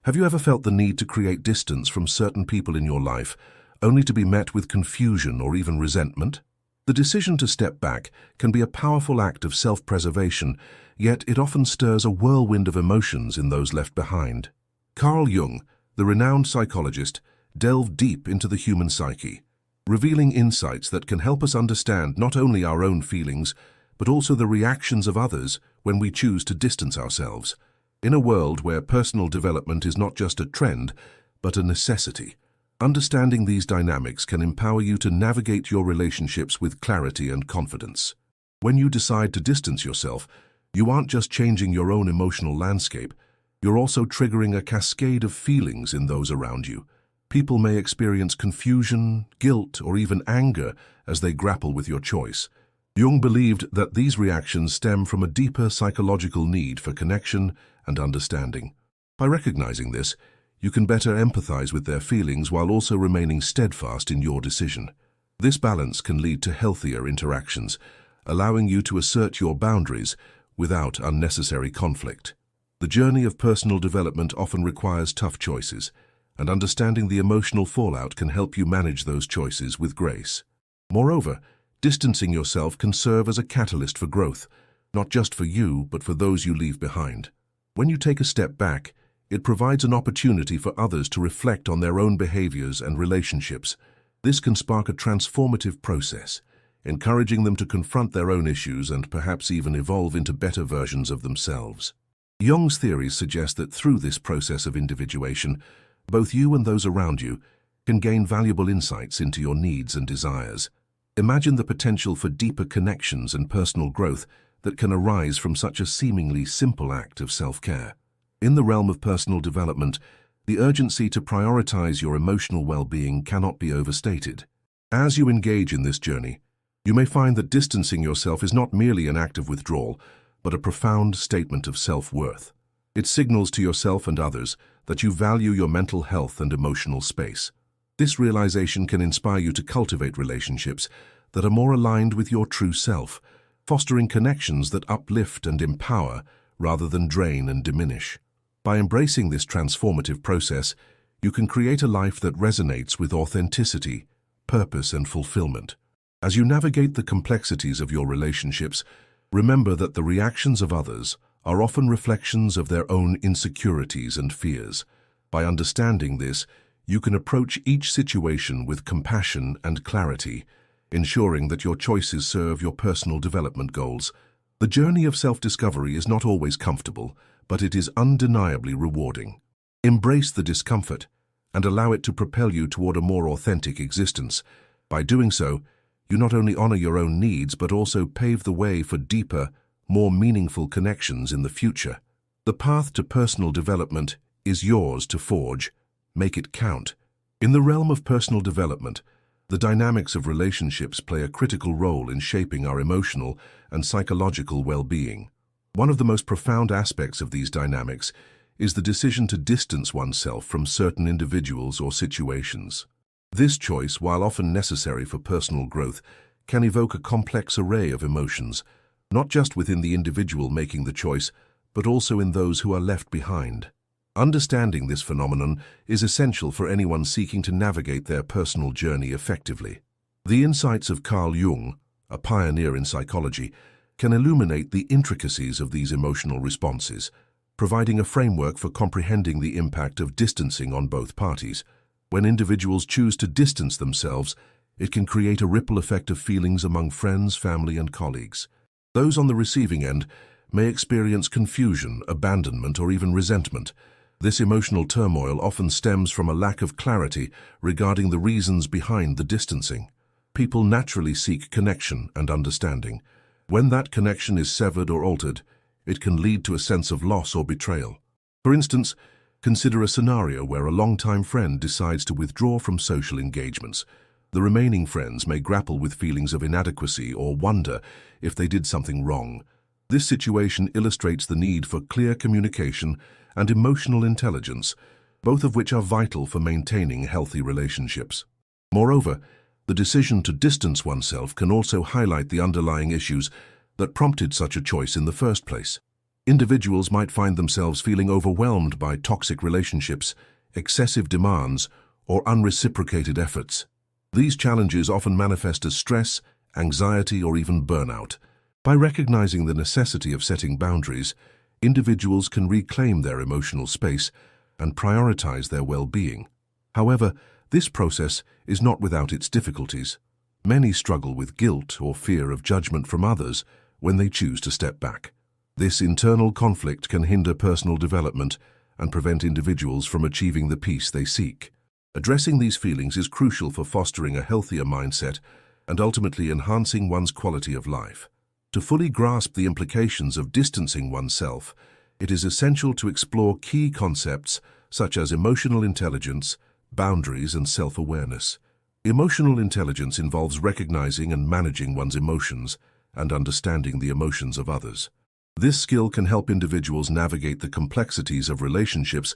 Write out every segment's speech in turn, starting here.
Have you ever felt the need to create distance from certain people in your life, only to be met with confusion or even resentment? The decision to step back can be a powerful act of self-preservation, yet it often stirs a whirlwind of emotions in those left behind. Carl Jung, the renowned psychologist, delved deep into the human psyche, revealing insights that can help us understand not only our own feelings, but also the reactions of others when we choose to distance ourselves. In a world where personal development is not just a trend, but a necessity, understanding these dynamics can empower you to navigate your relationships with clarity and confidence. When you decide to distance yourself, you aren't just changing your own emotional landscape, you're also triggering a cascade of feelings in those around you. People may experience confusion, guilt, or even anger as they grapple with your choice. Jung believed that these reactions stem from a deeper psychological need for connection and understanding. By recognizing this, you can better empathize with their feelings while also remaining steadfast in your decision. This balance can lead to healthier interactions, allowing you to assert your boundaries without unnecessary conflict. The journey of personal development often requires tough choices, and understanding the emotional fallout can help you manage those choices with grace. Moreover, distancing yourself can serve as a catalyst for growth, not just for you, but for those you leave behind. When you take a step back, it provides an opportunity for others to reflect on their own behaviors and relationships. This can spark a transformative process, encouraging them to confront their own issues and perhaps even evolve into better versions of themselves. Jung's theories suggest that through this process of individuation, both you and those around you can gain valuable insights into your needs and desires. Imagine the potential for deeper connections and personal growth that can arise from such a seemingly simple act of self-care. In the realm of personal development, the urgency to prioritize your emotional well-being cannot be overstated. As you engage in this journey, you may find that distancing yourself is not merely an act of withdrawal, but a profound statement of self-worth. It signals to yourself and others that you value your mental health and emotional space. This realization can inspire you to cultivate relationships that are more aligned with your true self, fostering connections that uplift and empower rather than drain and diminish. By embracing this transformative process, you can create a life that resonates with authenticity, purpose, and fulfillment. As you navigate the complexities of your relationships, remember that the reactions of others are often reflections of their own insecurities and fears. By understanding this, you can approach each situation with compassion and clarity, ensuring that your choices serve your personal development goals. The journey of self-discovery is not always comfortable, but it is undeniably rewarding. Embrace the discomfort and allow it to propel you toward a more authentic existence. By doing so, you not only honor your own needs, but also pave the way for deeper, more meaningful connections in the future. The path to personal development is yours to forge. Make it count. In the realm of personal development, the dynamics of relationships play a critical role in shaping our emotional and psychological well-being. One of the most profound aspects of these dynamics is the decision to distance oneself from certain individuals or situations. This choice, while often necessary for personal growth, can evoke a complex array of emotions, not just within the individual making the choice, but also in those who are left behind. Understanding this phenomenon is essential for anyone seeking to navigate their personal journey effectively. The insights of Carl Jung, a pioneer in psychology, can illuminate the intricacies of these emotional responses, providing a framework for comprehending the impact of distancing on both parties. When individuals choose to distance themselves, it can create a ripple effect of feelings among friends, family, and colleagues. Those on the receiving end may experience confusion, abandonment, or even resentment. This emotional turmoil often stems from a lack of clarity regarding the reasons behind the distancing. People naturally seek connection and understanding. When that connection is severed or altered, it can lead to a sense of loss or betrayal. For instance, consider a scenario where a longtime friend decides to withdraw from social engagements. The remaining friends may grapple with feelings of inadequacy or wonder if they did something wrong. This situation illustrates the need for clear communication and emotional intelligence, both of which are vital for maintaining healthy relationships. Moreover, the decision to distance oneself can also highlight the underlying issues that prompted such a choice in the first place. Individuals might find themselves feeling overwhelmed by toxic relationships, excessive demands, or unreciprocated efforts. These challenges often manifest as stress, anxiety, or even burnout. By recognizing the necessity of setting boundaries, individuals can reclaim their emotional space and prioritize their well-being. However, this process is not without its difficulties. Many struggle with guilt or fear of judgment from others when they choose to step back. This internal conflict can hinder personal development and prevent individuals from achieving the peace they seek. Addressing these feelings is crucial for fostering a healthier mindset and ultimately enhancing one's quality of life. To fully grasp the implications of distancing oneself, it is essential to explore key concepts such as emotional intelligence, boundaries, and self-awareness. Emotional intelligence involves recognizing and managing one's emotions and understanding the emotions of others. This skill can help individuals navigate the complexities of relationships,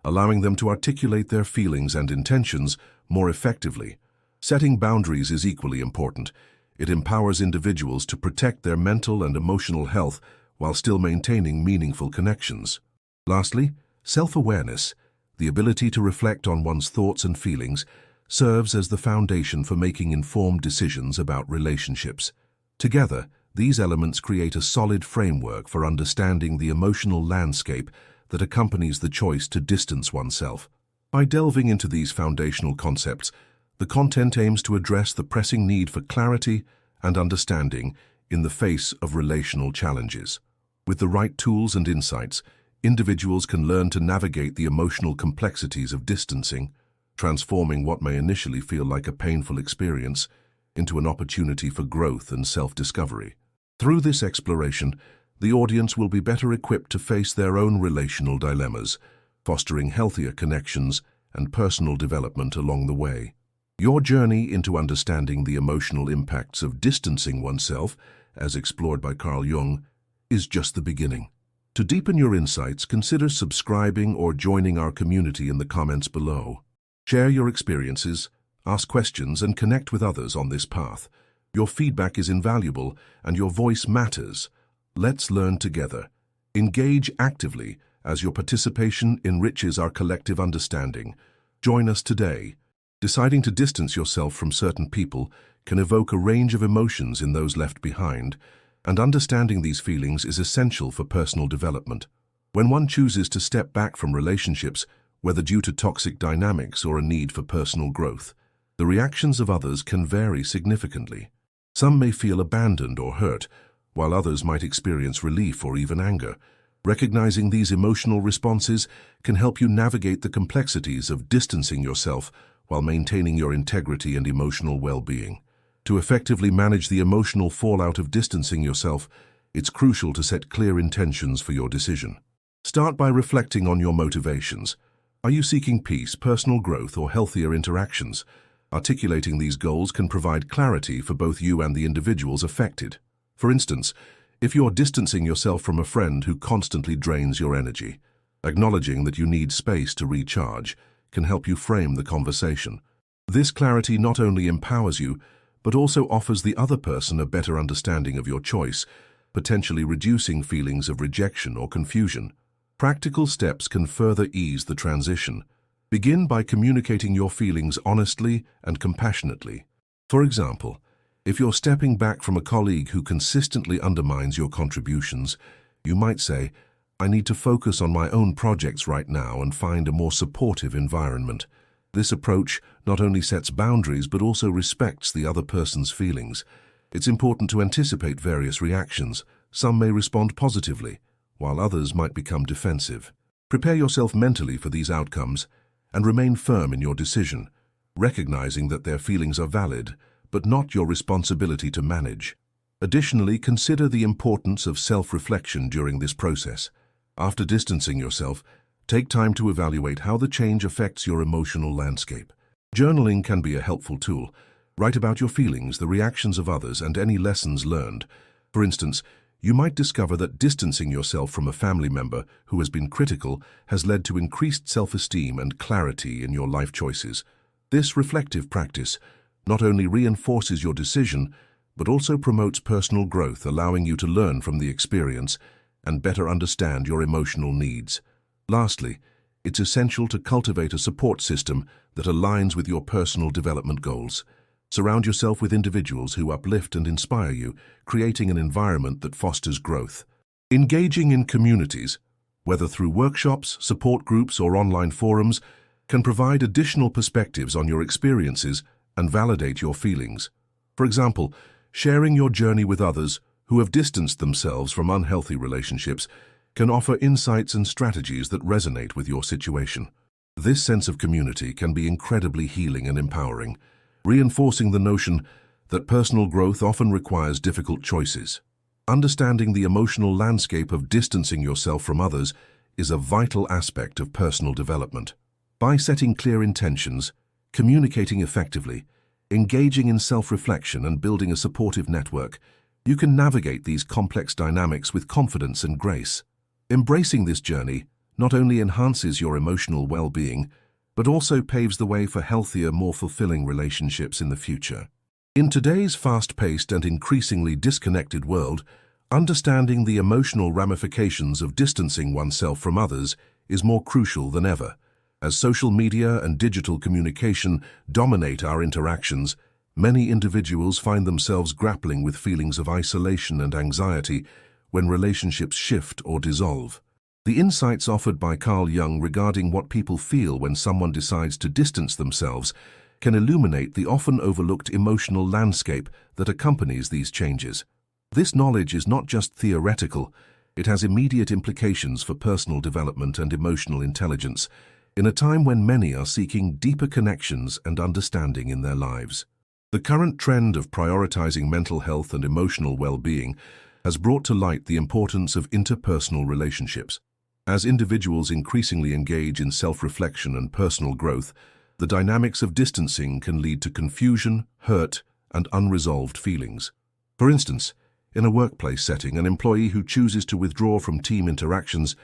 allowing them to articulate their feelings and intentions more effectively. Setting boundaries is equally important. It empowers individuals to protect their mental and emotional health while still maintaining meaningful connections. Lastly, self-awareness, the ability to reflect on one's thoughts and feelings, serves as the foundation for making informed decisions about relationships. Together, these elements create a solid framework for understanding the emotional landscape that accompanies the choice to distance oneself. By delving into these foundational concepts, the content aims to address the pressing need for clarity and understanding in the face of relational challenges. With the right tools and insights, individuals can learn to navigate the emotional complexities of distancing, transforming what may initially feel like a painful experience into an opportunity for growth and self-discovery. Through this exploration, the audience will be better equipped to face their own relational dilemmas, fostering healthier connections and personal development along the way. Your journey into understanding the emotional impacts of distancing oneself, as explored by Carl Jung, is just the beginning. To deepen your insights, consider subscribing or joining our community in the comments below. Share your experiences, ask questions, and connect with others on this path. Your feedback is invaluable, and your voice matters. Let's learn together. Engage actively as your participation enriches our collective understanding. Join us today. Deciding to distance yourself from certain people can evoke a range of emotions in those left behind, and understanding these feelings is essential for personal development. When one chooses to step back from relationships, whether due to toxic dynamics or a need for personal growth, the reactions of others can vary significantly. Some may feel abandoned or hurt, while others might experience relief or even anger. Recognizing these emotional responses can help you navigate the complexities of distancing yourself while maintaining your integrity and emotional well-being. To effectively manage the emotional fallout of distancing yourself, it's crucial to set clear intentions for your decision. Start by reflecting on your motivations. Are you seeking peace, personal growth, or healthier interactions? Articulating these goals can provide clarity for both you and the individuals affected. For instance, if you're distancing yourself from a friend who constantly drains your energy, acknowledging that you need space to recharge can help you frame the conversation. This clarity not only empowers you, but also offers the other person a better understanding of your choice, potentially reducing feelings of rejection or confusion. Practical steps can further ease the transition. Begin by communicating your feelings honestly and compassionately. For example, if you're stepping back from a colleague who consistently undermines your contributions, you might say, "I need to focus on my own projects right now and find a more supportive environment." This approach not only sets boundaries but also respects the other person's feelings. It's important to anticipate various reactions. Some may respond positively, while others might become defensive. Prepare yourself mentally for these outcomes and remain firm in your decision, recognizing that their feelings are valid, but not your responsibility to manage. Additionally, consider the importance of self-reflection during this process. After distancing yourself, take time to evaluate how the change affects your emotional landscape. Journaling can be a helpful tool. Write about your feelings, the reactions of others, and any lessons learned. For instance, you might discover that distancing yourself from a family member who has been critical has led to increased self-esteem and clarity in your life choices. This reflective practice not only reinforces your decision, but also promotes personal growth, allowing you to learn from the experience and better understand your emotional needs. Lastly, it's essential to cultivate a support system that aligns with your personal development goals. Surround yourself with individuals who uplift and inspire you, creating an environment that fosters growth. Engaging in communities, whether through workshops, support groups, or online forums, can provide additional perspectives on your experiences and validate your feelings. For example, sharing your journey with others who have distanced themselves from unhealthy relationships can offer insights and strategies that resonate with your situation. This sense of community can be incredibly healing and empowering, reinforcing the notion that personal growth often requires difficult choices. Understanding the emotional landscape of distancing yourself from others is a vital aspect of personal development. By setting clear intentions, communicating effectively, engaging in self-reflection, and building a supportive network, you can navigate these complex dynamics with confidence and grace. Embracing this journey not only enhances your emotional well-being, but also paves the way for healthier, more fulfilling relationships in the future. In today's fast-paced and increasingly disconnected world, understanding the emotional ramifications of distancing oneself from others is more crucial than ever. As social media and digital communication dominate our interactions, many individuals find themselves grappling with feelings of isolation and anxiety when relationships shift or dissolve. The insights offered by Carl Jung regarding what people feel when someone decides to distance themselves can illuminate the often overlooked emotional landscape that accompanies these changes. This knowledge is not just theoretical, it has immediate implications for personal development and emotional intelligence, in a time when many are seeking deeper connections and understanding in their lives. The current trend of prioritizing mental health and emotional well-being has brought to light the importance of interpersonal relationships. As individuals increasingly engage in self-reflection and personal growth, the dynamics of distancing can lead to confusion, hurt, and unresolved feelings. For instance, in a workplace setting, an employee who chooses to withdraw from team interactions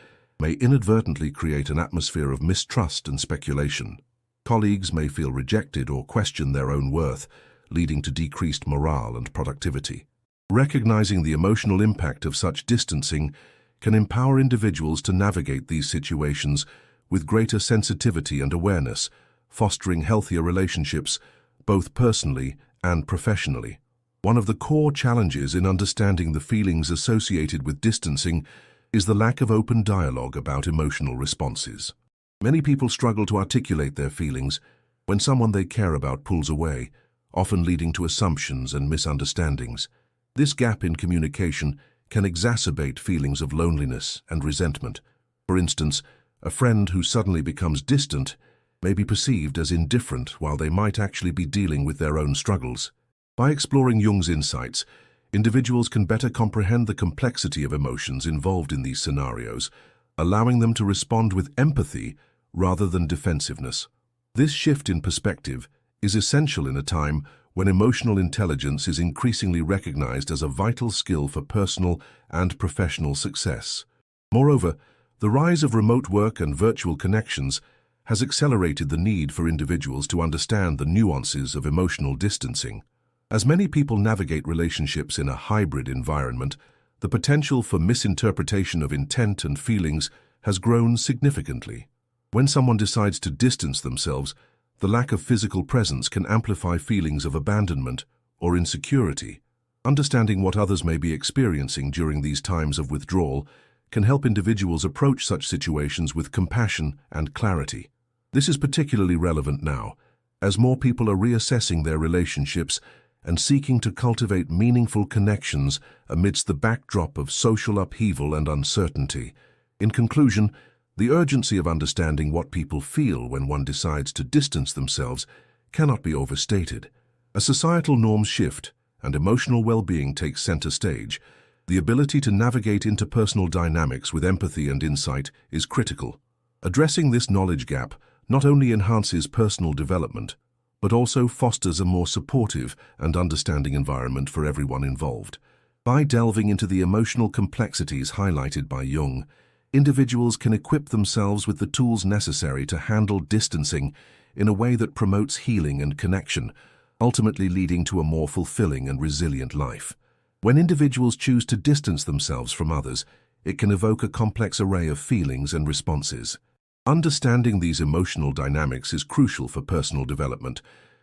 may inadvertently create an atmosphere of mistrust and speculation. Colleagues may feel rejected or question their own worth, leading to decreased morale and productivity. Recognizing the emotional impact of such distancing can empower individuals to navigate these situations with greater sensitivity and awareness, fostering healthier relationships both personally and professionally. One of the core challenges in understanding the feelings associated with distancing is the lack of open dialogue about emotional responses. Many people struggle to articulate their feelings when someone they care about pulls away, often leading to assumptions and misunderstandings. This gap in communication can exacerbate feelings of loneliness and resentment. For instance, a friend who suddenly becomes distant may be perceived as indifferent while they might actually be dealing with their own struggles. By exploring Jung's insights, individuals can better comprehend the complexity of emotions involved in these scenarios, allowing them to respond with empathy rather than defensiveness. This shift in perspective is essential in a time when emotional intelligence is increasingly recognized as a vital skill for personal and professional success. Moreover, the rise of remote work and virtual connections has accelerated the need for individuals to understand the nuances of emotional distancing. As many people navigate relationships in a hybrid environment, the potential for misinterpretation of intent and feelings has grown significantly. When someone decides to distance themselves, the lack of physical presence can amplify feelings of abandonment or insecurity. Understanding what others may be experiencing during these times of withdrawal can help individuals approach such situations with compassion and clarity. This is particularly relevant now, as more people are reassessing their relationships and seeking to cultivate meaningful connections amidst the backdrop of social upheaval and uncertainty. In conclusion, the urgency of understanding what people feel when one decides to distance themselves cannot be overstated. As societal norms shift and emotional well-being takes center stage, the ability to navigate interpersonal dynamics with empathy and insight is critical. Addressing this knowledge gap not only enhances personal development, but also fosters a more supportive and understanding environment for everyone involved. By delving into the emotional complexities highlighted by Jung, individuals can equip themselves with the tools necessary to handle distancing in a way that promotes healing and connection, ultimately leading to a more fulfilling and resilient life. When individuals choose to distance themselves from others, it can evoke a complex array of feelings and responses. Understanding these emotional dynamics is crucial for personal development,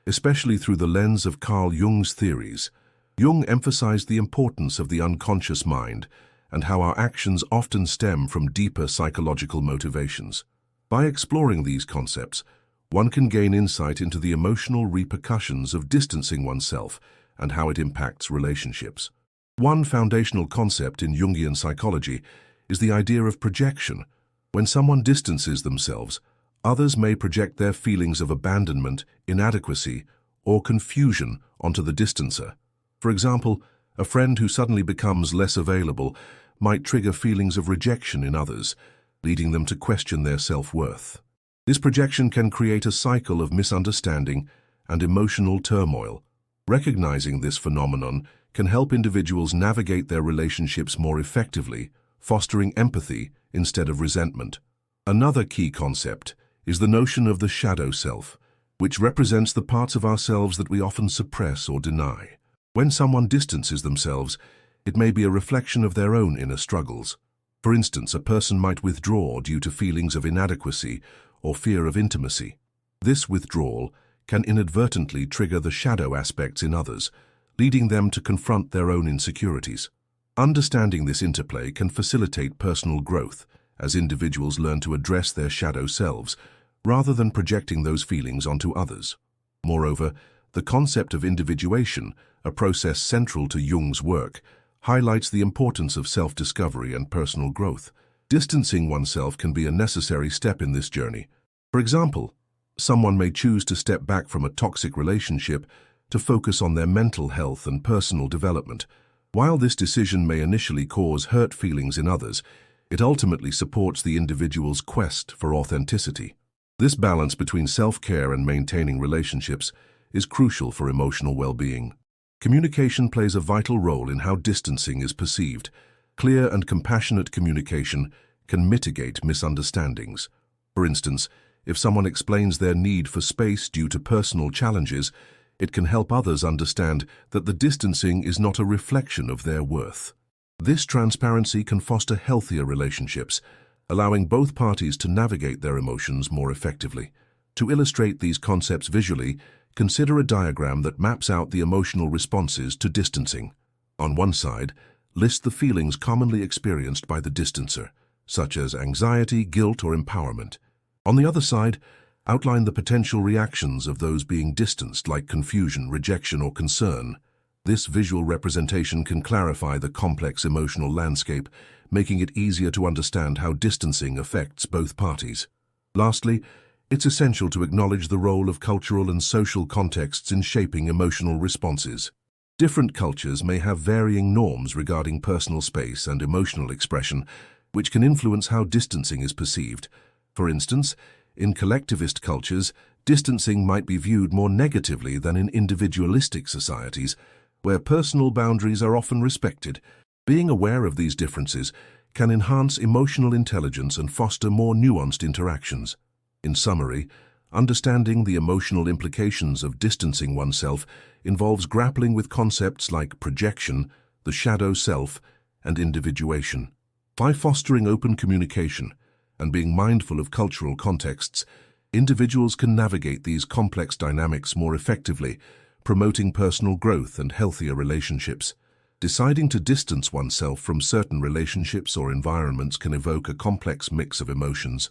especially through the lens of Carl Jung's theories. Jung emphasized the importance of the unconscious mind and how our actions often stem from deeper psychological motivations. By exploring these concepts, one can gain insight into the emotional repercussions of distancing oneself and how it impacts relationships. One foundational concept in Jungian psychology is the idea of projection. When someone distances themselves, others may project their feelings of abandonment, inadequacy, or confusion onto the distancer. For example, a friend who suddenly becomes less available might trigger feelings of rejection in others, leading them to question their self-worth. This projection can create a cycle of misunderstanding and emotional turmoil. Recognizing this phenomenon can help individuals navigate their relationships more effectively, fostering empathy instead of resentment. Another key concept is the notion of the shadow self, which represents the parts of ourselves that we often suppress or deny. When someone distances themselves, it may be a reflection of their own inner struggles. For instance, a person might withdraw due to feelings of inadequacy or fear of intimacy. This withdrawal can inadvertently trigger the shadow aspects in others, leading them to confront their own insecurities. Understanding this interplay can facilitate personal growth as individuals learn to address their shadow selves rather than projecting those feelings onto others. Moreover, the concept of individuation, a process central to Jung's work, highlights the importance of self-discovery and personal growth. Distancing oneself can be a necessary step in this journey. For example, someone may choose to step back from a toxic relationship to focus on their mental health and personal development. While this decision may initially cause hurt feelings in others, it ultimately supports the individual's quest for authenticity. This balance between self-care and maintaining relationships is crucial for emotional well-being. Communication plays a vital role in how distancing is perceived. Clear and compassionate communication can mitigate misunderstandings. For instance, if someone explains their need for space due to personal challenges, it can help others understand that the distancing is not a reflection of their worth. This transparency can foster healthier relationships, allowing both parties to navigate their emotions more effectively. To illustrate these concepts visually, consider a diagram that maps out the emotional responses to distancing. On one side, list the feelings commonly experienced by the distancer, such as anxiety, guilt, or empowerment. On the other side, outline the potential reactions of those being distanced, like confusion, rejection, or concern. This visual representation can clarify the complex emotional landscape, making it easier to understand how distancing affects both parties. Lastly, it's essential to acknowledge the role of cultural and social contexts in shaping emotional responses. Different cultures may have varying norms regarding personal space and emotional expression, which can influence how distancing is perceived. For instance, in collectivist cultures, distancing might be viewed more negatively than in individualistic societies, where personal boundaries are often respected. Being aware of these differences can enhance emotional intelligence and foster more nuanced interactions. In summary, understanding the emotional implications of distancing oneself involves grappling with concepts like projection, the shadow self, and individuation. By fostering open communication and being mindful of cultural contexts, individuals can navigate these complex dynamics more effectively, promoting personal growth and healthier relationships. Deciding to distance oneself from certain relationships or environments can evoke a complex mix of emotions,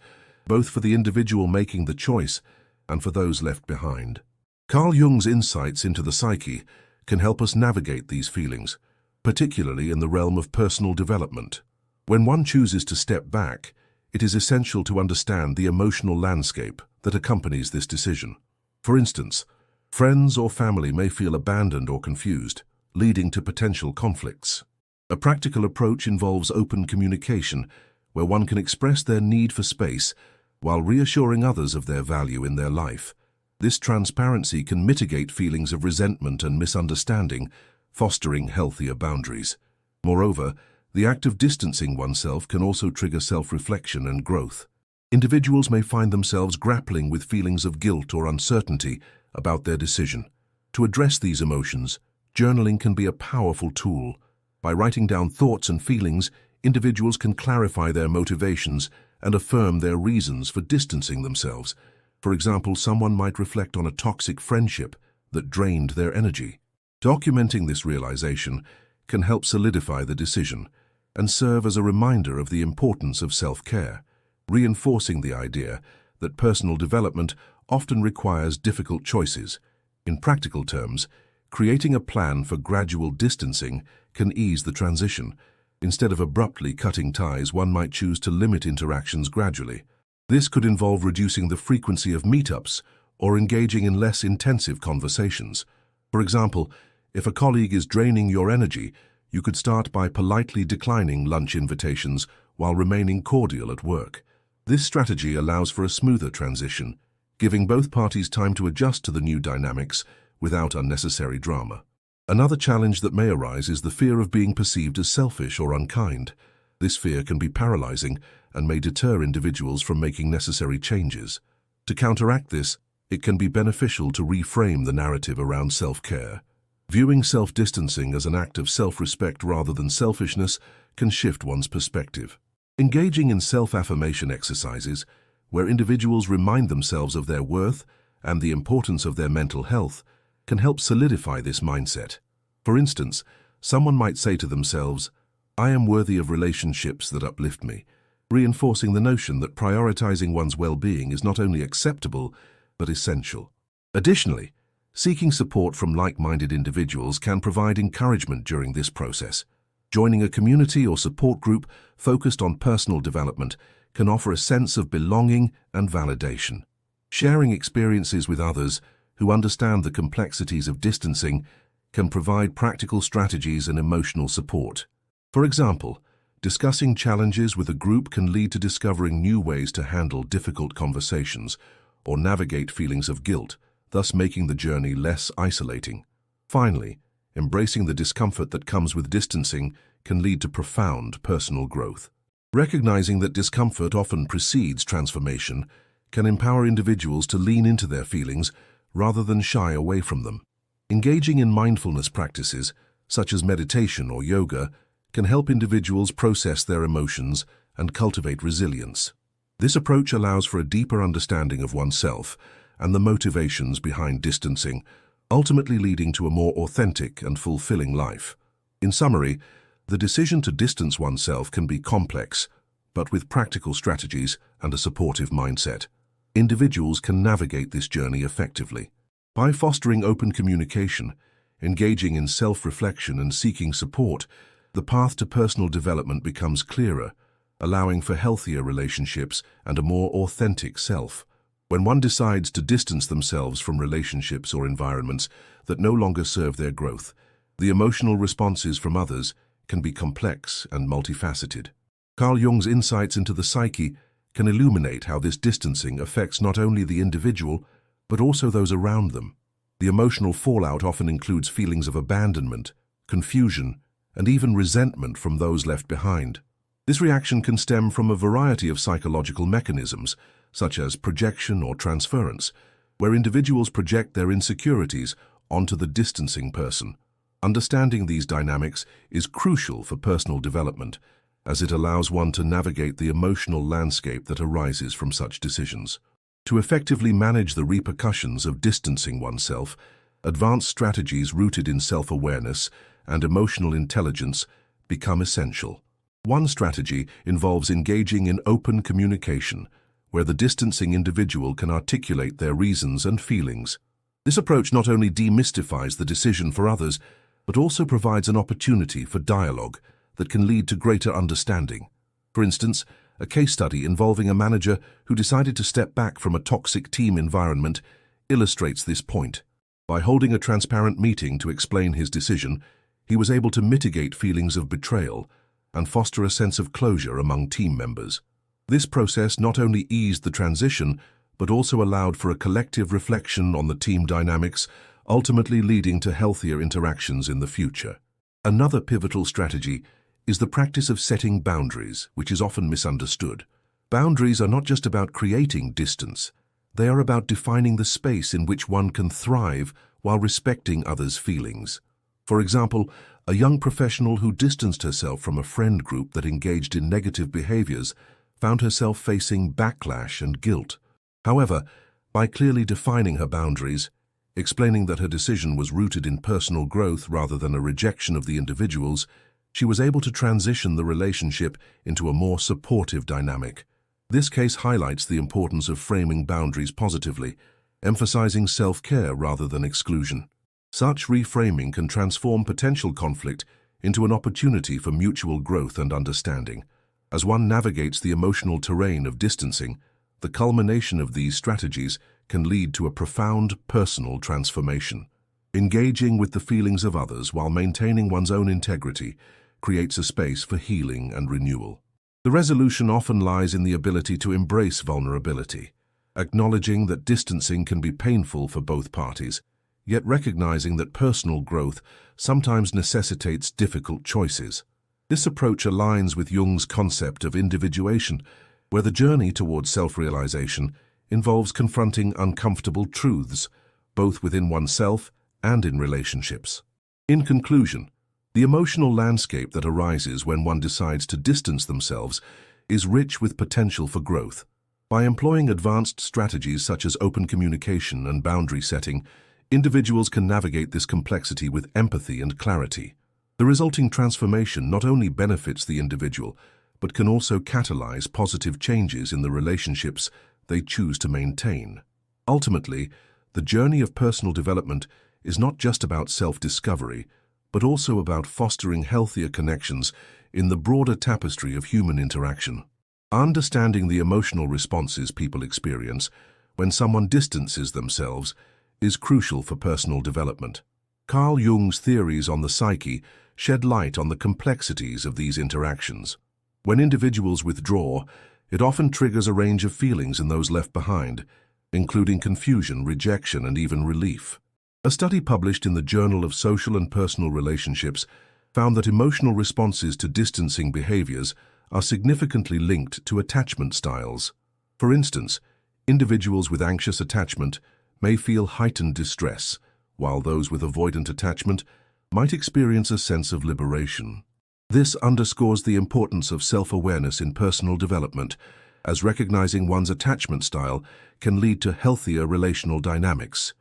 both for the individual making the choice and for those left behind. Carl Jung's insights into the psyche can help us navigate these feelings, particularly in the realm of personal development. When one chooses to step back, it is essential to understand the emotional landscape that accompanies this decision. For instance, friends or family may feel abandoned or confused, leading to potential conflicts. A practical approach involves open communication, where one can express their need for space while reassuring others of their value in their life. This transparency can mitigate feelings of resentment and misunderstanding, fostering healthier boundaries. Moreover, the act of distancing oneself can also trigger self-reflection and growth. Individuals may find themselves grappling with feelings of guilt or uncertainty about their decision. To address these emotions, journaling can be a powerful tool. By writing down thoughts and feelings, individuals can clarify their motivations and affirm their reasons for distancing themselves. For example, someone might reflect on a toxic friendship that drained their energy. Documenting this realization can help solidify the decision and serve as a reminder of the importance of self-care, reinforcing the idea that personal development often requires difficult choices. In practical terms, creating a plan for gradual distancing can ease the transition. Instead of abruptly cutting ties, one might choose to limit interactions gradually. This could involve reducing the frequency of meetups or engaging in less intensive conversations. For example, if a colleague is draining your energy, you could start by politely declining lunch invitations while remaining cordial at work. This strategy allows for a smoother transition, giving both parties time to adjust to the new dynamics without unnecessary drama. Another challenge that may arise is the fear of being perceived as selfish or unkind. This fear can be paralyzing and may deter individuals from making necessary changes. To counteract this, it can be beneficial to reframe the narrative around self-care. Viewing self-distancing as an act of self-respect rather than selfishness can shift one's perspective. Engaging in self-affirmation exercises, where individuals remind themselves of their worth and the importance of their mental health, can help solidify this mindset. For instance, someone might say to themselves, "I am worthy of relationships that uplift me," reinforcing the notion that prioritizing one's well-being is not only acceptable, but essential. Additionally, seeking support from like-minded individuals can provide encouragement during this process. Joining a community or support group focused on personal development can offer a sense of belonging and validation. Sharing experiences with others who understand the complexities of distancing can provide practical strategies and emotional support. For example, discussing challenges with a group can lead to discovering new ways to handle difficult conversations or navigate feelings of guilt, thus making the journey less isolating. Finally, embracing the discomfort that comes with distancing can lead to profound personal growth. Recognizing that discomfort often precedes transformation can empower individuals to lean into their feelings rather than shy away from them. Engaging in mindfulness practices, such as meditation or yoga, can help individuals process their emotions and cultivate resilience. This approach allows for a deeper understanding of oneself and the motivations behind distancing, ultimately leading to a more authentic and fulfilling life. In summary, the decision to distance oneself can be complex, but with practical strategies and a supportive mindset, individuals can navigate this journey effectively. By fostering open communication, engaging in self-reflection and seeking support, the path to personal development becomes clearer, allowing for healthier relationships and a more authentic self. When one decides to distance themselves from relationships or environments that no longer serve their growth, the emotional responses from others can be complex and multifaceted. Carl Jung's insights into the psyche can illuminate how this distancing affects not only the individual, but also those around them. The emotional fallout often includes feelings of abandonment, confusion, and even resentment from those left behind. This reaction can stem from a variety of psychological mechanisms, such as projection or transference, where individuals project their insecurities onto the distancing person. Understanding these dynamics is crucial for personal development, as it allows one to navigate the emotional landscape that arises from such decisions. To effectively manage the repercussions of distancing oneself, advanced strategies rooted in self-awareness and emotional intelligence become essential. One strategy involves engaging in open communication, where the distancing individual can articulate their reasons and feelings. This approach not only demystifies the decision for others, but also provides an opportunity for dialogue that can lead to greater understanding. For instance, a case study involving a manager who decided to step back from a toxic team environment illustrates this point. By holding a transparent meeting to explain his decision, he was able to mitigate feelings of betrayal and foster a sense of closure among team members. This process not only eased the transition, but also allowed for a collective reflection on the team dynamics, ultimately leading to healthier interactions in the future. Another pivotal strategy is the practice of setting boundaries, which is often misunderstood. Boundaries are not just about creating distance. They are about defining the space in which one can thrive while respecting others' feelings. For example, a young professional who distanced herself from a friend group that engaged in negative behaviors found herself facing backlash and guilt. However, by clearly defining her boundaries, explaining that her decision was rooted in personal growth rather than a rejection of the individuals, she was able to transition the relationship into a more supportive dynamic. This case highlights the importance of framing boundaries positively, emphasizing self-care rather than exclusion. Such reframing can transform potential conflict into an opportunity for mutual growth and understanding. As one navigates the emotional terrain of distancing, the culmination of these strategies can lead to a profound personal transformation. Engaging with the feelings of others while maintaining one's own integrity creates a space for healing and renewal. The resolution often lies in the ability to embrace vulnerability, acknowledging that distancing can be painful for both parties, yet recognizing that personal growth sometimes necessitates difficult choices. This approach aligns with Jung's concept of individuation, where the journey towards self-realization involves confronting uncomfortable truths, both within oneself and in relationships. In conclusion, the emotional landscape that arises when one decides to distance themselves is rich with potential for growth. By employing advanced strategies such as open communication and boundary setting, individuals can navigate this complexity with empathy and clarity. The resulting transformation not only benefits the individual, but can also catalyze positive changes in the relationships they choose to maintain. Ultimately, the journey of personal development is not just about self-discovery, but also about fostering healthier connections in the broader tapestry of human interaction. Understanding the emotional responses people experience when someone distances themselves is crucial for personal development. Carl Jung's theories on the psyche shed light on the complexities of these interactions. When individuals withdraw, it often triggers a range of feelings in those left behind, including confusion, rejection, and even relief. A study published in the Journal of Social and Personal Relationships found that emotional responses to distancing behaviors are significantly linked to attachment styles. For instance, individuals with anxious attachment may feel heightened distress, while those with avoidant attachment might experience a sense of liberation. This underscores the importance of self-awareness in personal development, as recognizing one's attachment style can lead to healthier relational dynamics.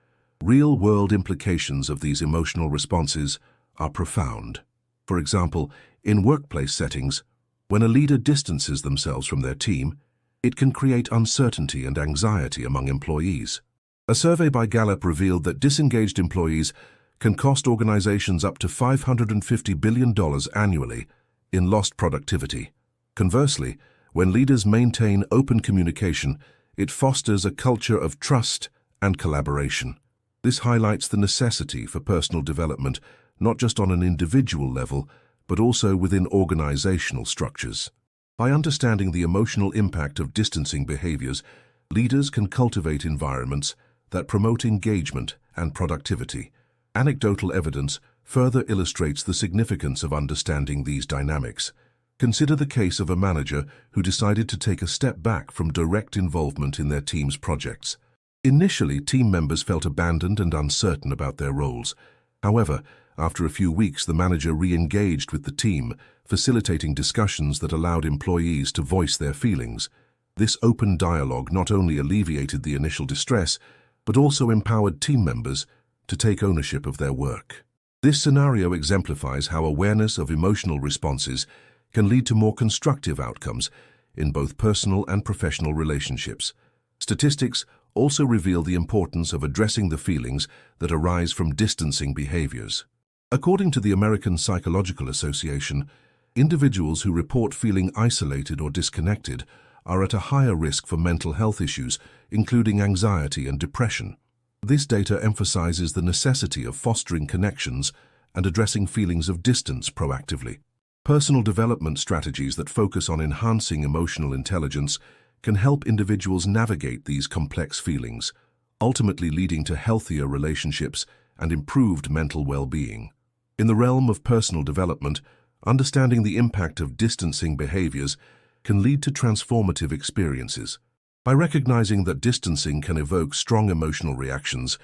Real-world implications of these emotional responses are profound. For example, in workplace settings, when a leader distances themselves from their team, it can create uncertainty and anxiety among employees. A survey by Gallup revealed that disengaged employees can cost organizations up to $550 billion annually in lost productivity. Conversely, when leaders maintain open communication, it fosters a culture of trust and collaboration. This highlights the necessity for personal development, not just on an individual level, but also within organizational structures. By understanding the emotional impact of distancing behaviors, leaders can cultivate environments that promote engagement and productivity. Anecdotal evidence further illustrates the significance of understanding these dynamics. Consider the case of a manager who decided to take a step back from direct involvement in their team's projects. Initially, team members felt abandoned and uncertain about their roles. However, after a few weeks, the manager re-engaged with the team, facilitating discussions that allowed employees to voice their feelings. This open dialogue not only alleviated the initial distress, but also empowered team members to take ownership of their work. This scenario exemplifies how awareness of emotional responses can lead to more constructive outcomes in both personal and professional relationships. Statistics also reveal the importance of addressing the feelings that arise from distancing behaviors. According to the American Psychological Association, individuals who report feeling isolated or disconnected are at a higher risk for mental health issues, including anxiety and depression. This data emphasizes the necessity of fostering connections and addressing feelings of distance proactively. Personal development strategies that focus on enhancing emotional intelligence can help individuals navigate these complex feelings, ultimately leading to healthier relationships and improved mental well-being. In the realm of personal development, understanding the impact of distancing behaviors can lead to transformative experiences. By recognizing that distancing can evoke strong emotional reactions,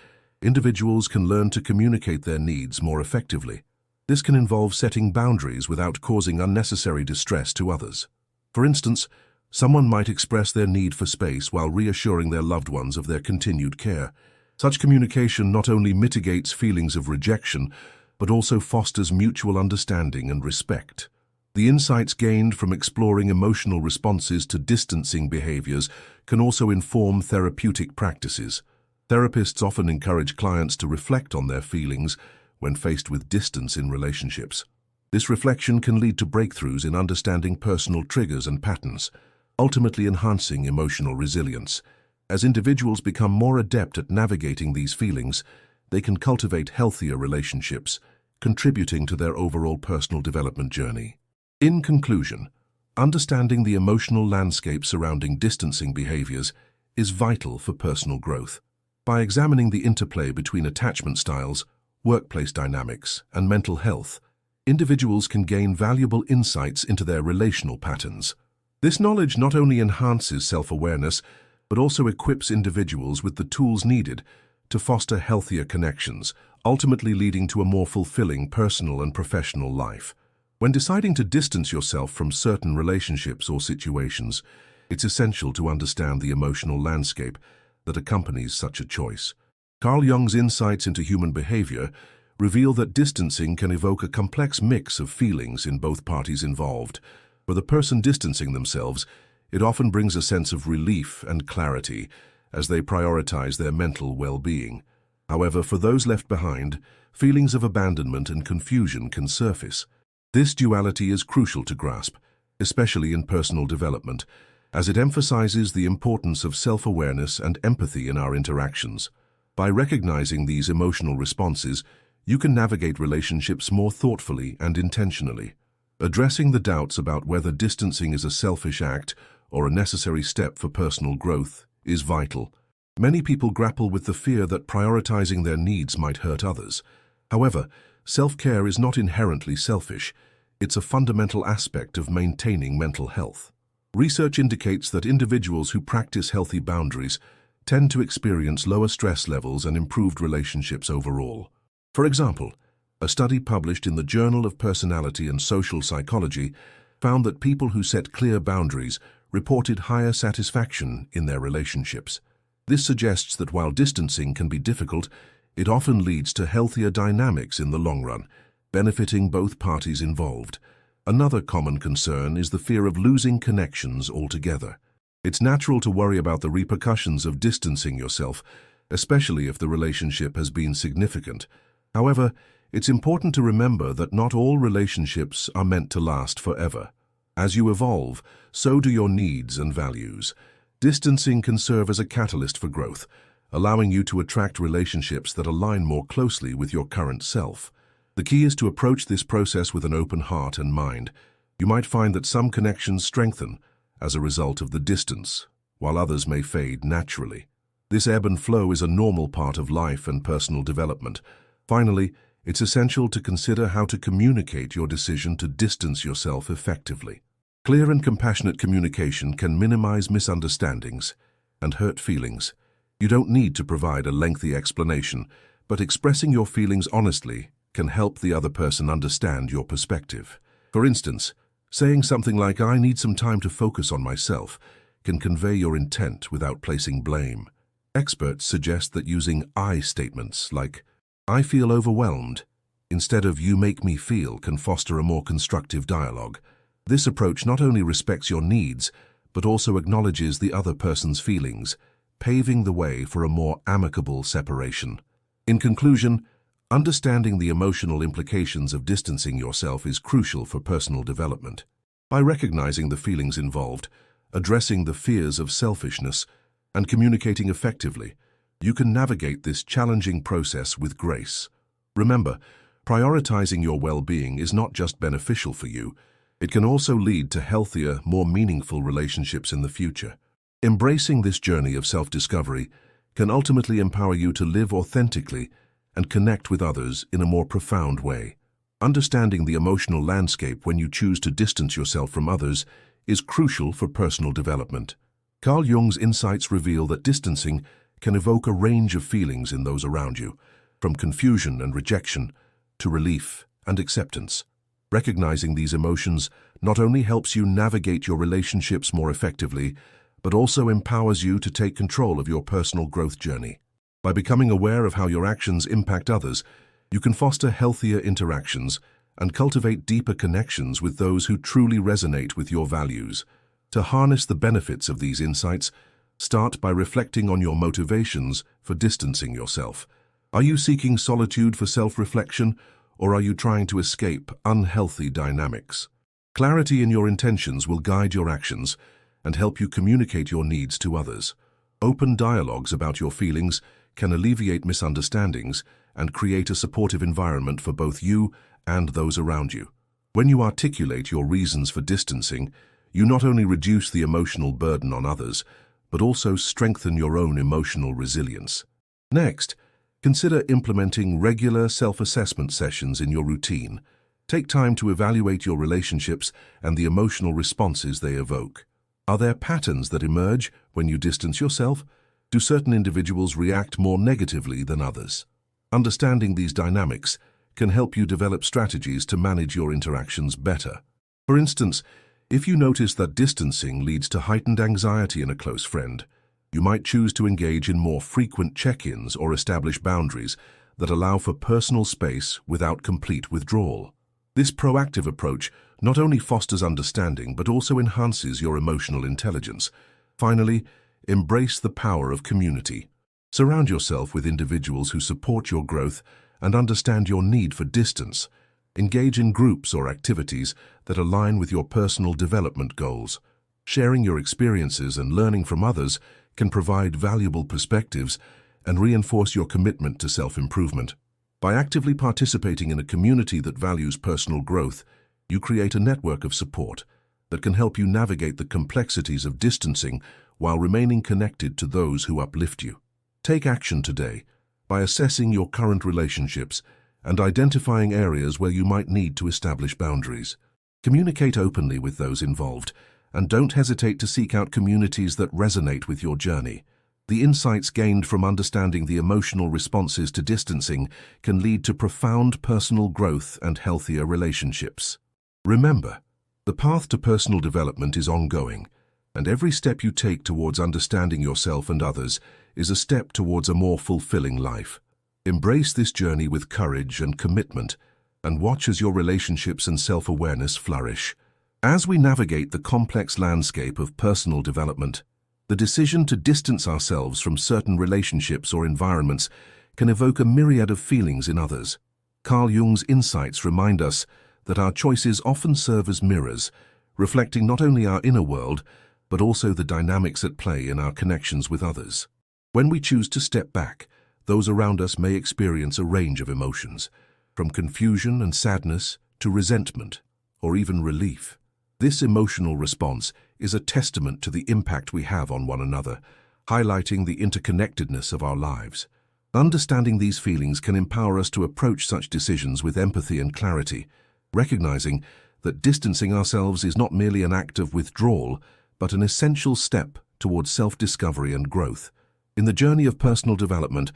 individuals can learn to communicate their needs more effectively. This can involve setting boundaries without causing unnecessary distress to others. For instance, someone might express their need for space while reassuring their loved ones of their continued care. Such communication not only mitigates feelings of rejection, but also fosters mutual understanding and respect. The insights gained from exploring emotional responses to distancing behaviors can also inform therapeutic practices. Therapists often encourage clients to reflect on their feelings when faced with distance in relationships. This reflection can lead to breakthroughs in understanding personal triggers and patterns, ultimately enhancing emotional resilience. As individuals become more adept at navigating these feelings, they can cultivate healthier relationships, contributing to their overall personal development journey. In conclusion, understanding the emotional landscape surrounding distancing behaviors is vital for personal growth. By examining the interplay between attachment styles, workplace dynamics, and mental health, individuals can gain valuable insights into their relational patterns. This knowledge not only enhances self-awareness, but also equips individuals with the tools needed to foster healthier connections, ultimately leading to a more fulfilling personal and professional life. When deciding to distance yourself from certain relationships or situations, it's essential to understand the emotional landscape that accompanies such a choice. Carl Jung's insights into human behavior reveal that distancing can evoke a complex mix of feelings in both parties involved. For the person distancing themselves, it often brings a sense of relief and clarity as they prioritize their mental well-being. However, for those left behind, feelings of abandonment and confusion can surface. This duality is crucial to grasp, especially in personal development, as it emphasizes the importance of self-awareness and empathy in our interactions. By recognizing these emotional responses, you can navigate relationships more thoughtfully and intentionally. Addressing the doubts about whether distancing is a selfish act or a necessary step for personal growth is vital. Many people grapple with the fear that prioritizing their needs might hurt others. However, self-care is not inherently selfish. It's a fundamental aspect of maintaining mental health. Research indicates that individuals who practice healthy boundaries tend to experience lower stress levels and improved relationships overall. For example, a study published in the Journal of Personality and Social Psychology found that people who set clear boundaries reported higher satisfaction in their relationships. This suggests that while distancing can be difficult, it often leads to healthier dynamics in the long run, benefiting both parties involved. Another common concern is the fear of losing connections altogether. It's natural to worry about the repercussions of distancing yourself, especially if the relationship has been significant. However, it's important to remember that not all relationships are meant to last forever. As you evolve, so do your needs and values. Distancing can serve as a catalyst for growth, allowing you to attract relationships that align more closely with your current self. The key is to approach this process with an open heart and mind. You might find that some connections strengthen as a result of the distance, while others may fade naturally. This ebb and flow is a normal part of life and personal development. Finally, it's essential to consider how to communicate your decision to distance yourself effectively. Clear and compassionate communication can minimize misunderstandings and hurt feelings. You don't need to provide a lengthy explanation, but expressing your feelings honestly can help the other person understand your perspective. For instance, saying something like, "I need some time to focus on myself," can convey your intent without placing blame. Experts suggest that using I statements like, "I feel overwhelmed," instead of "you make me feel," can foster a more constructive dialogue. This approach not only respects your needs, but also acknowledges the other person's feelings, paving the way for a more amicable separation. In conclusion, understanding the emotional implications of distancing yourself is crucial for personal development. By recognizing the feelings involved, addressing the fears of selfishness, and communicating effectively, you can navigate this challenging process with grace. Remember, prioritizing your well-being is not just beneficial for you, it can also lead to healthier, more meaningful relationships in the future. Embracing this journey of self-discovery can ultimately empower you to live authentically and connect with others in a more profound way. Understanding the emotional landscape when you choose to distance yourself from others is crucial for personal development. Carl Jung's insights reveal that distancing can evoke a range of feelings in those around you, from confusion and rejection to relief and acceptance. Recognizing these emotions not only helps you navigate your relationships more effectively, but also empowers you to take control of your personal growth journey. By becoming aware of how your actions impact others, you can foster healthier interactions and cultivate deeper connections with those who truly resonate with your values. To harness the benefits of these insights, start by reflecting on your motivations for distancing yourself. Are you seeking solitude for self-reflection, or are you trying to escape unhealthy dynamics? Clarity in your intentions will guide your actions and help you communicate your needs to others. Open dialogues about your feelings can alleviate misunderstandings and create a supportive environment for both you and those around you. When you articulate your reasons for distancing, you not only reduce the emotional burden on others, but also strengthen your own emotional resilience. Next, consider implementing regular self-assessment sessions in your routine. Take time to evaluate your relationships and the emotional responses they evoke. Are there patterns that emerge when you distance yourself? Do certain individuals react more negatively than others? Understanding these dynamics can help you develop strategies to manage your interactions better. For instance, if you notice that distancing leads to heightened anxiety in a close friend, you might choose to engage in more frequent check-ins or establish boundaries that allow for personal space without complete withdrawal. This proactive approach not only fosters understanding but also enhances your emotional intelligence. Finally, embrace the power of community. Surround yourself with individuals who support your growth and understand your need for distance. Engage in groups or activities that align with your personal development goals. Sharing your experiences and learning from others can provide valuable perspectives and reinforce your commitment to self-improvement. By actively participating in a community that values personal growth, you create a network of support that can help you navigate the complexities of distancing while remaining connected to those who uplift you. Take action today by assessing your current relationships and identifying areas where you might need to establish boundaries. Communicate openly with those involved, and don't hesitate to seek out communities that resonate with your journey. The insights gained from understanding the emotional responses to distancing can lead to profound personal growth and healthier relationships. Remember, the path to personal development is ongoing, and every step you take towards understanding yourself and others is a step towards a more fulfilling life. Embrace this journey with courage and commitment, and watch as your relationships and self-awareness flourish. As we navigate the complex landscape of personal development, the decision to distance ourselves from certain relationships or environments can evoke a myriad of feelings in others. Carl Jung's insights remind us that our choices often serve as mirrors, reflecting not only our inner world, but also the dynamics at play in our connections with others. When we choose to step back, those around us may experience a range of emotions, from confusion and sadness to resentment or even relief. This emotional response is a testament to the impact we have on one another, highlighting the interconnectedness of our lives. Understanding these feelings can empower us to approach such decisions with empathy and clarity, recognizing that distancing ourselves is not merely an act of withdrawal, but an essential step towards self-discovery and growth. In the journey of personal development,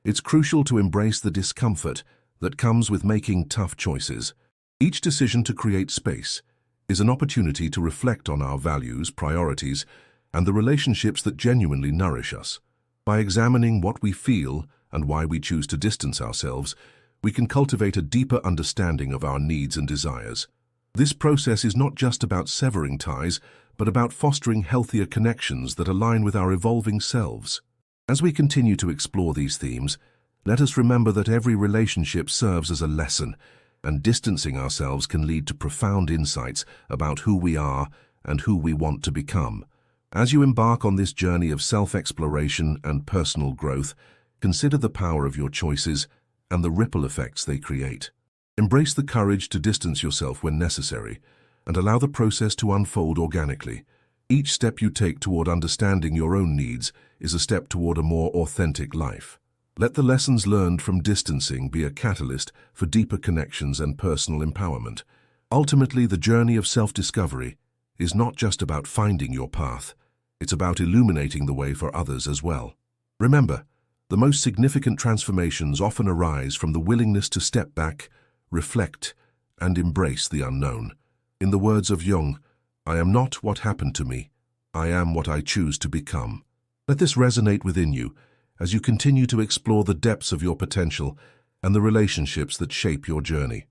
it's crucial to embrace the discomfort that comes with making tough choices. Each decision to create space is an opportunity to reflect on our values, priorities, and the relationships that genuinely nourish us. By examining what we feel and why we choose to distance ourselves, we can cultivate a deeper understanding of our needs and desires. This process is not just about severing ties, but about fostering healthier connections that align with our evolving selves. As we continue to explore these themes, let us remember that every relationship serves as a lesson, and distancing ourselves can lead to profound insights about who we are and who we want to become. As you embark on this journey of self-exploration and personal growth, consider the power of your choices and the ripple effects they create. Embrace the courage to distance yourself when necessary, and allow the process to unfold organically. Each step you take toward understanding your own needs is a step toward a more authentic life. Let the lessons learned from distancing be a catalyst for deeper connections and personal empowerment. Ultimately, the journey of self-discovery is not just about finding your path, it's about illuminating the way for others as well. Remember, the most significant transformations often arise from the willingness to step back, reflect, and embrace the unknown. In the words of Jung, "I am not what happened to me. I am what I choose to become." Let this resonate within you as you continue to explore the depths of your potential and the relationships that shape your journey.